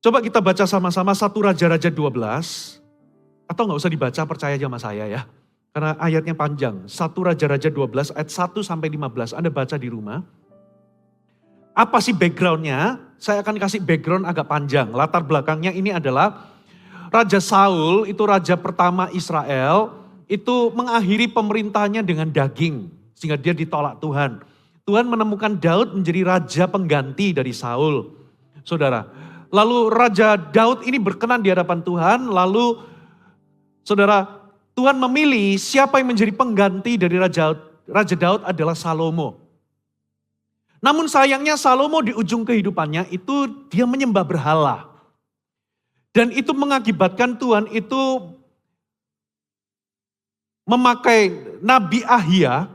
Coba kita baca sama-sama 1 Raja-Raja 12. Atau gak usah dibaca, percaya aja sama saya ya. Karena ayatnya panjang. 1 Raja-Raja 12 ayat 1 sampai 15. Anda baca di rumah. Apa sih backgroundnya? Saya akan kasih background agak panjang. Latar belakangnya ini adalah Raja Saul, itu raja pertama Israel. Itu mengakhiri pemerintahnya dengan daging. Sehingga dia ditolak Tuhan. Tuhan menemukan Daud menjadi raja pengganti dari Saul. Saudara, lalu Raja Daud ini berkenan di hadapan Tuhan. Lalu saudara, Tuhan memilih siapa yang menjadi pengganti dari Raja Daud adalah Salomo. Namun sayangnya Salomo di ujung kehidupannya itu dia menyembah berhala. Dan itu mengakibatkan Tuhan itu memakai Nabi Ahia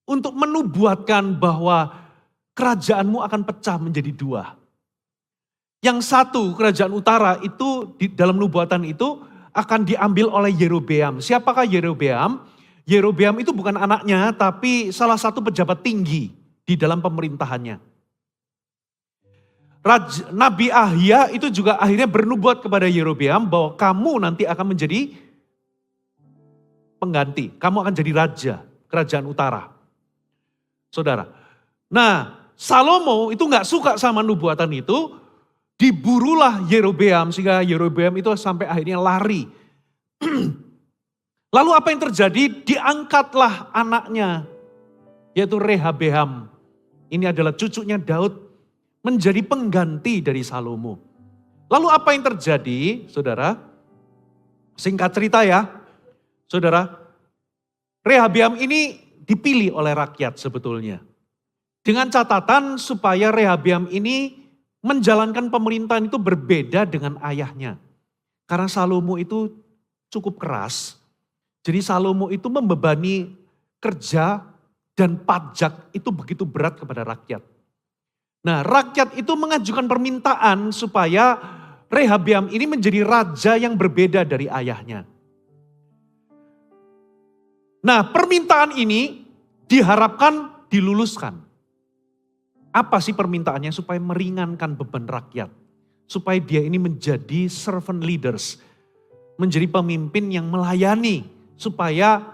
untuk menubuatkan bahwa kerajaanmu akan pecah menjadi dua. Yang satu, kerajaan utara itu di dalam nubuatan itu akan diambil oleh Yerobeam. Siapakah Yerobeam? Yerobeam itu bukan anaknya, tapi salah satu pejabat tinggi di dalam pemerintahannya. Nabi Ahia itu juga akhirnya bernubuat kepada Yerobeam bahwa kamu nanti akan menjadi pengganti. Kamu akan jadi raja kerajaan utara. Saudara. Nah, Salomo itu gak suka sama nubuatan itu. Diburulah Yerobeam sehingga Yerobeam itu sampai akhirnya lari. Lalu apa yang terjadi? Diangkatlah anaknya yaitu Rehabeam. Ini adalah cucunya Daud menjadi pengganti dari Salomo. Lalu apa yang terjadi, saudara? Singkat cerita ya, saudara. Rehabeam ini dipilih oleh rakyat sebetulnya. Dengan catatan supaya Rehabeam ini menjalankan pemerintahan itu berbeda dengan ayahnya. Karena Salomo itu cukup keras. Jadi Salomo itu membebani kerja dan pajak itu begitu berat kepada rakyat. Nah, rakyat itu mengajukan permintaan supaya Rehabeam ini menjadi raja yang berbeda dari ayahnya. Nah, permintaan ini diharapkan diluluskan. Apa sih permintaannya? Supaya meringankan beban rakyat. Supaya dia ini menjadi servant leaders. Menjadi pemimpin yang melayani. Supaya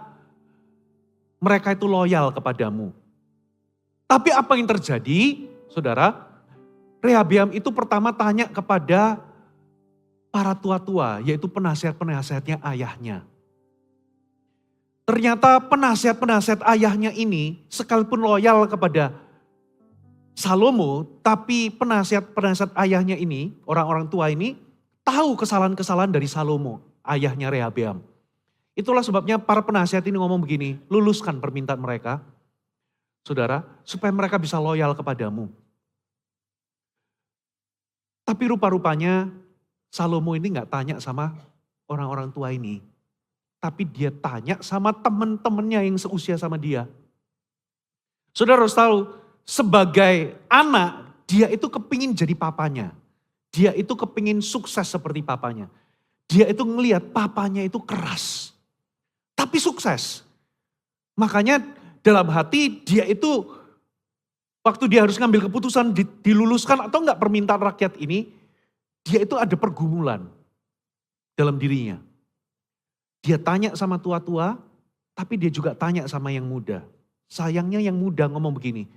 mereka itu loyal kepadamu. Tapi apa yang terjadi, saudara? Rehabeam itu pertama tanya kepada para tua-tua, yaitu penasihat-penasihatnya ayahnya. Ternyata penasihat-penasihat ayahnya ini sekalipun loyal kepada Salomo, tapi penasihat-penasihat ayahnya ini, orang-orang tua ini, tahu kesalahan-kesalahan dari Salomo, ayahnya Rehabeam. Itulah sebabnya para penasihat ini ngomong begini, luluskan permintaan mereka, saudara, supaya mereka bisa loyal kepadamu. Tapi rupa-rupanya Salomo ini gak tanya sama orang-orang tua ini. Tapi dia tanya sama teman-temannya yang seusia sama dia. Saudara harus tahu, sebagai anak, dia itu kepingin jadi papanya. Dia itu kepingin sukses seperti papanya. Dia itu ngelihat papanya itu keras. Tapi sukses. Makanya dalam hati dia itu, waktu dia harus ngambil keputusan diluluskan atau enggak permintaan rakyat ini, dia itu ada pergumulan dalam dirinya. Dia tanya sama tua-tua, tapi dia juga tanya sama yang muda. Sayangnya yang muda ngomong begini,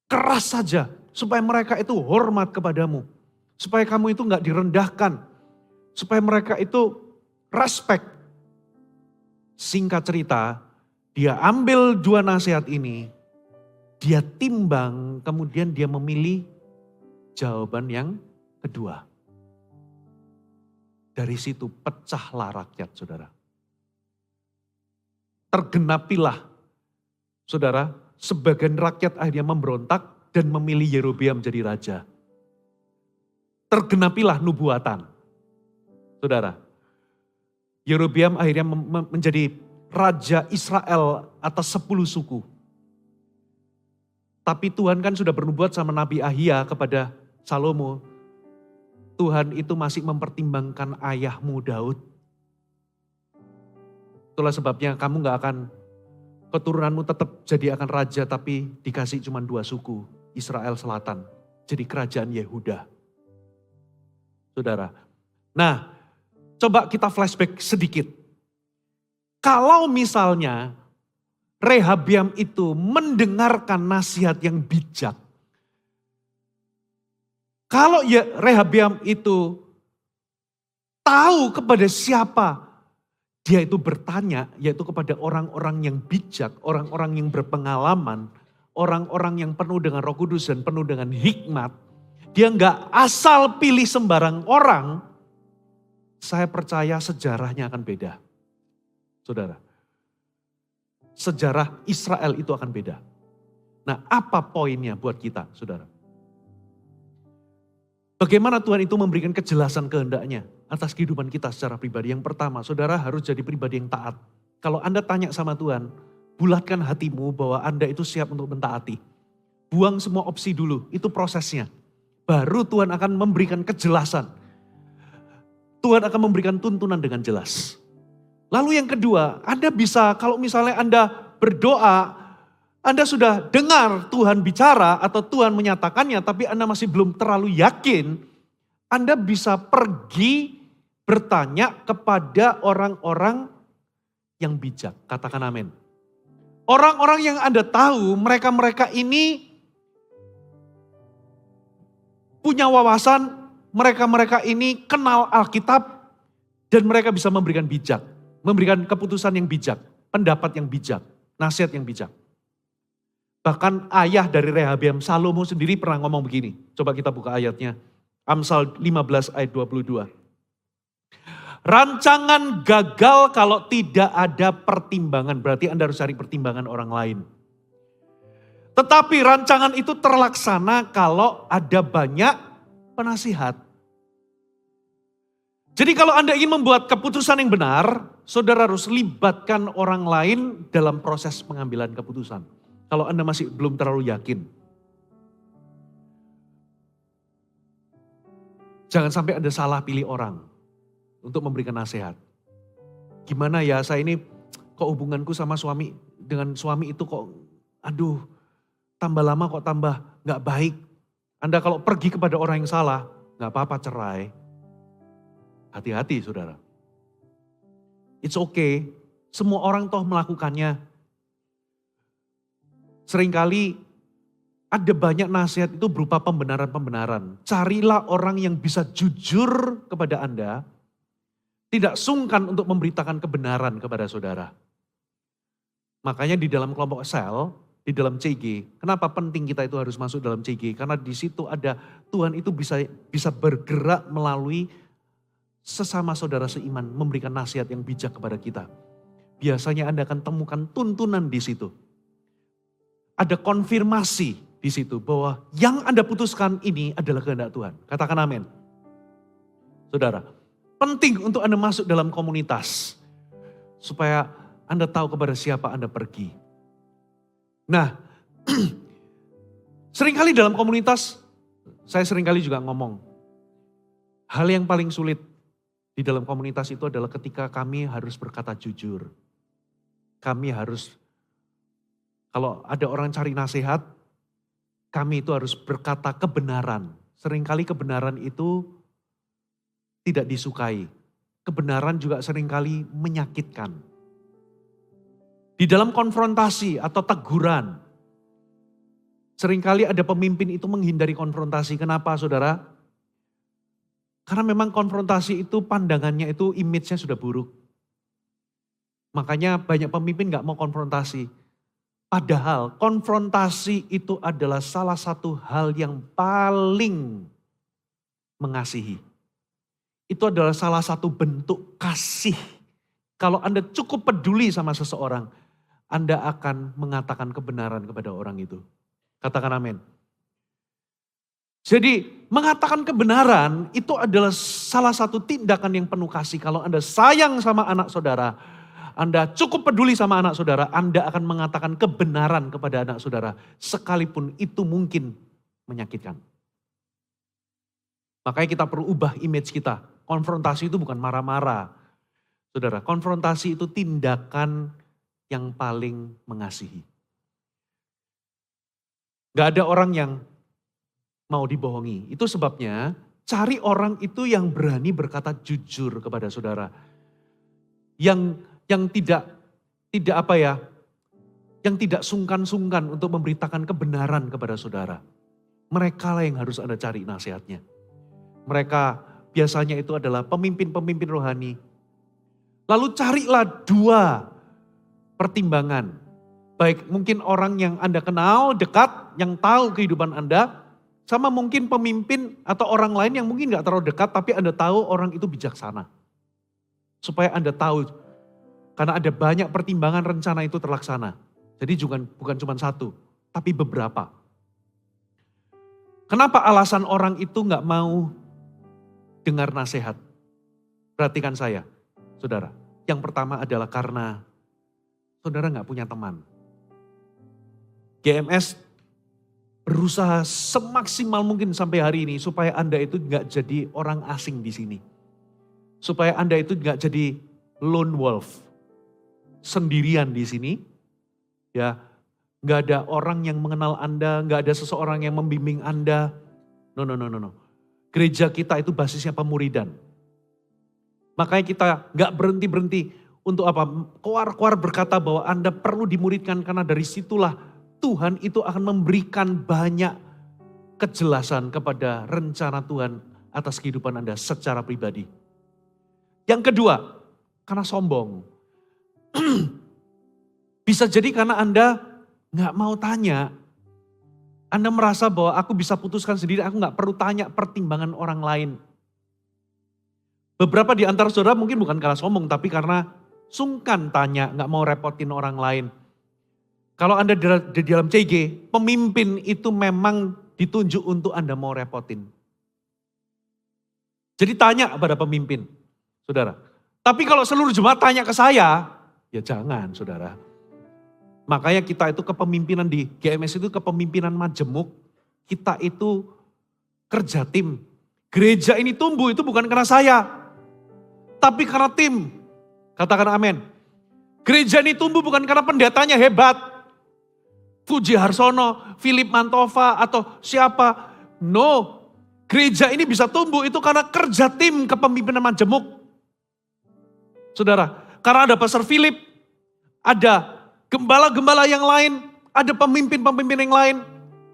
keras saja supaya mereka itu hormat kepadamu. Supaya kamu itu enggak direndahkan. Supaya mereka itu respect. Singkat cerita, dia ambil dua nasihat ini, dia timbang, kemudian dia memilih jawaban yang kedua. Dari situ pecahlah rakyat, saudara. Tergenapilah, saudara, sebagian rakyat akhirnya memberontak dan memilih Yerobeam jadi raja. Tergenapilah nubuatan, saudara. Yerobeam akhirnya menjadi raja Israel atas 10 suku. Tapi Tuhan kan sudah bernubuat sama Nabi Ahia kepada Salomo. Tuhan itu masih mempertimbangkan ayahmu Daud. Itulah sebabnya kamu gak akan, keturunanmu tetap jadi akan raja tapi dikasih cuma 2 suku. Israel Selatan, jadi kerajaan Yehuda. Saudara, nah coba kita flashback sedikit. Kalau misalnya Rehabeam itu mendengarkan nasihat yang bijak. Kalau ya Rehabeam itu tahu kepada siapa dia itu bertanya, yaitu kepada orang-orang yang bijak, orang-orang yang berpengalaman, orang-orang yang penuh dengan Roh Kudus dan penuh dengan hikmat. Dia nggak asal pilih sembarang orang. Saya percaya sejarahnya akan beda. Saudara. Sejarah Israel itu akan beda. Nah, apa poinnya buat kita, saudara? Bagaimana Tuhan itu memberikan kejelasan kehendaknya atas kehidupan kita secara pribadi. Yang pertama, saudara harus jadi pribadi yang taat. Kalau Anda tanya sama Tuhan, bulatkan hatimu bahwa Anda itu siap untuk mentaati. Buang semua opsi dulu, itu prosesnya. Baru Tuhan akan memberikan kejelasan. Tuhan akan memberikan tuntunan dengan jelas. Lalu yang kedua, Anda bisa, kalau misalnya Anda berdoa, Anda sudah dengar Tuhan bicara atau Tuhan menyatakannya, tapi Anda masih belum terlalu yakin, Anda bisa pergi bertanya kepada orang-orang yang bijak. Katakan amin. Orang-orang yang Anda tahu, mereka-mereka ini punya wawasan, mereka-mereka ini kenal Alkitab, dan mereka bisa memberikan bijak. Memberikan keputusan yang bijak, pendapat yang bijak, nasihat yang bijak. Bahkan ayah dari Rehabeam, Salomo sendiri pernah ngomong begini. Coba kita buka ayatnya. Amsal 15 ayat 22. Rancangan gagal kalau tidak ada pertimbangan. Berarti Anda harus cari pertimbangan orang lain. Tetapi rancangan itu terlaksana kalau ada banyak penasihat. Jadi kalau Anda ingin membuat keputusan yang benar, saudara harus libatkan orang lain dalam proses pengambilan keputusan. Kalau Anda masih belum terlalu yakin. Jangan sampai Anda salah pilih orang untuk memberikan nasihat. Gimana ya, saya ini kok hubunganku sama suami, dengan suami itu kok, aduh, tambah lama kok tambah gak baik. Anda kalau pergi kepada orang yang salah, gak apa-apa cerai. Hati-hati saudara. It's okay, semua orang toh melakukannya. Seringkali ada banyak nasihat itu berupa pembenaran-pembenaran. Carilah orang yang bisa jujur kepada Anda, tidak sungkan untuk memberitakan kebenaran kepada saudara. Makanya di dalam kelompok sel, di dalam CG, kenapa penting kita itu harus masuk dalam CG? Karena di situ ada Tuhan itu bisa bergerak melalui sesama saudara seiman, memberikan nasihat yang bijak kepada kita. Biasanya Anda akan temukan tuntunan di situ. Ada konfirmasi di situ bahwa yang Anda putuskan ini adalah kehendak Tuhan. Katakan amin. Saudara, penting untuk Anda masuk dalam komunitas supaya Anda tahu kepada siapa Anda pergi. Nah, seringkali dalam komunitas, saya seringkali juga ngomong, hal yang paling sulit di dalam komunitas itu adalah ketika kami harus berkata jujur. Kami harus, kalau ada orang cari nasihat, kami itu harus berkata kebenaran. Seringkali kebenaran itu tidak disukai. Kebenaran juga seringkali menyakitkan. Di dalam konfrontasi atau teguran, seringkali ada pemimpin itu menghindari konfrontasi. Kenapa saudara? Karena memang konfrontasi itu pandangannya itu image-nya sudah buruk. Makanya banyak pemimpin gak mau konfrontasi. Padahal konfrontasi itu adalah salah satu hal yang paling mengasihi. Itu adalah salah satu bentuk kasih. Kalau Anda cukup peduli sama seseorang, Anda akan mengatakan kebenaran kepada orang itu. Katakan amin. Jadi mengatakan kebenaran itu adalah salah satu tindakan yang penuh kasih. Kalau Anda sayang sama anak saudara, Anda cukup peduli sama anak saudara, Anda akan mengatakan kebenaran kepada anak saudara. Sekalipun itu mungkin menyakitkan. Makanya kita perlu ubah image kita. Konfrontasi itu bukan marah-marah. Saudara, konfrontasi itu tindakan yang paling mengasihi. Gak ada orang yang mau dibohongi. Itu sebabnya cari orang itu yang berani berkata jujur kepada saudara. Yang tidak apa ya, yang tidak sungkan-sungkan untuk memberitakan kebenaran kepada saudara. Mereka lah yang harus Anda cari nasihatnya. Mereka biasanya itu adalah pemimpin-pemimpin rohani. Lalu carilah dua pertimbangan. Baik mungkin orang yang Anda kenal dekat, yang tahu kehidupan Anda, sama mungkin pemimpin atau orang lain yang mungkin gak terlalu dekat, tapi Anda tahu orang itu bijaksana. Supaya Anda tahu, karena ada banyak pertimbangan rencana itu terlaksana. Jadi bukan cuma satu, tapi beberapa. Kenapa alasan orang itu gak mau dengar nasihat? Perhatikan saya, saudara. Yang pertama adalah karena saudara gak punya teman. GMS berusaha semaksimal mungkin sampai hari ini supaya Anda itu gak jadi orang asing di sini. Supaya Anda itu gak jadi lone wolf. Sendirian di sini. Ya, gak ada orang yang mengenal Anda, gak ada seseorang yang membimbing Anda. No. Gereja kita itu basisnya pemuridan. Makanya kita gak berhenti-berhenti untuk apa? Keluar berkata bahwa Anda perlu dimuridkan karena dari situlah Tuhan itu akan memberikan banyak kejelasan kepada rencana Tuhan atas kehidupan Anda secara pribadi. Yang kedua, karena sombong. Bisa jadi karena Anda gak mau tanya. Anda merasa bahwa aku bisa putuskan sendiri, aku gak perlu tanya pertimbangan orang lain. Beberapa di antara saudara mungkin bukan karena sombong, tapi karena sungkan tanya, gak mau repotin orang lain. Kalau Anda di dalam CG, pemimpin itu memang ditunjuk untuk Anda mau repotin. Jadi tanya pada pemimpin, saudara. Tapi kalau seluruh jemaat tanya ke saya, ya jangan saudara. Makanya kita itu kepemimpinan di GMS itu kepemimpinan majemuk, kita itu kerja tim. Gereja ini tumbuh itu bukan karena saya, tapi karena tim. Katakan amin. Gereja ini tumbuh bukan karena pendetanya hebat. Puji Harsono, Philip Mantova atau siapa. No, gereja ini bisa tumbuh itu karena kerja tim kepemimpinan majemuk. Saudara, karena ada Pastor Philip, ada gembala-gembala yang lain, ada pemimpin-pemimpin yang lain.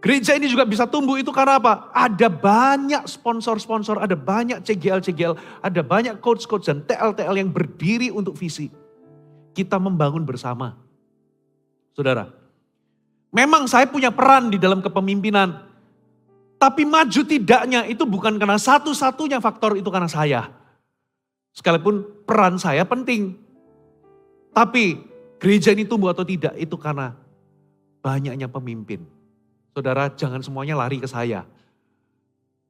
Gereja ini juga bisa tumbuh itu karena apa? Ada banyak sponsor-sponsor, ada banyak CGL-CGL, ada banyak coach-coach dan TL-TL yang berdiri untuk visi. Kita membangun bersama. Saudara, memang saya punya peran di dalam kepemimpinan. Tapi maju tidaknya itu bukan karena satu-satunya faktor itu karena saya. Sekalipun peran saya penting. Tapi gereja ini tumbuh atau tidak itu karena banyaknya pemimpin. Saudara, jangan semuanya lari ke saya.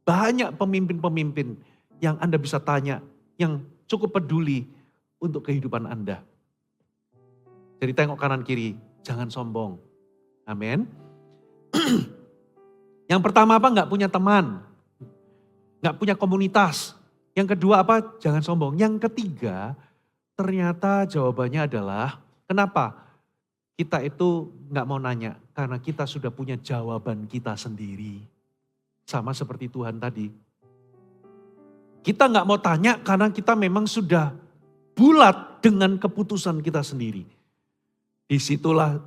Banyak pemimpin-pemimpin yang Anda bisa tanya, yang cukup peduli untuk kehidupan Anda. Jadi tengok kanan kiri, jangan sombong. Amin. Yang pertama apa? Nggak punya teman. Nggak punya komunitas. Yang kedua apa? Jangan sombong. Yang ketiga, ternyata jawabannya adalah, kenapa? Kita itu nggak mau nanya, karena kita sudah punya jawaban kita sendiri. Sama seperti Tuhan tadi. Kita nggak mau tanya karena kita memang sudah bulat dengan keputusan kita sendiri. Disitulah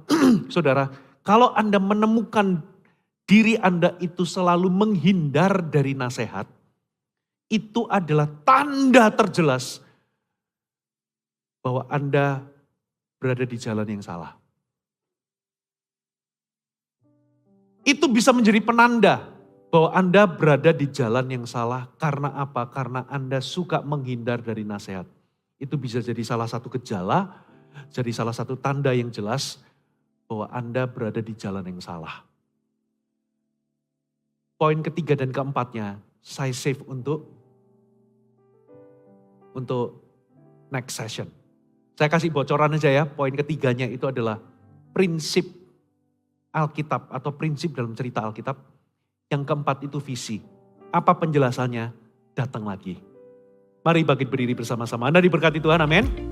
saudara, kalau Anda menemukan diri Anda itu selalu menghindar dari nasihat, itu adalah tanda terjelas bahwa Anda berada di jalan yang salah. Itu bisa menjadi penanda bahwa Anda berada di jalan yang salah. Karena apa? Karena Anda suka menghindar dari nasihat. Itu bisa jadi salah satu gejala, jadi salah satu tanda yang jelas bahwa Anda berada di jalan yang salah. Poin ketiga dan keempatnya, saya save untuk next session. Saya kasih bocoran aja ya, poin ketiganya itu adalah prinsip Alkitab atau prinsip dalam cerita Alkitab. Yang keempat itu visi. Apa penjelasannya? Datang lagi. Mari bangkit berdiri bersama-sama. Anda diberkati Tuhan, amin.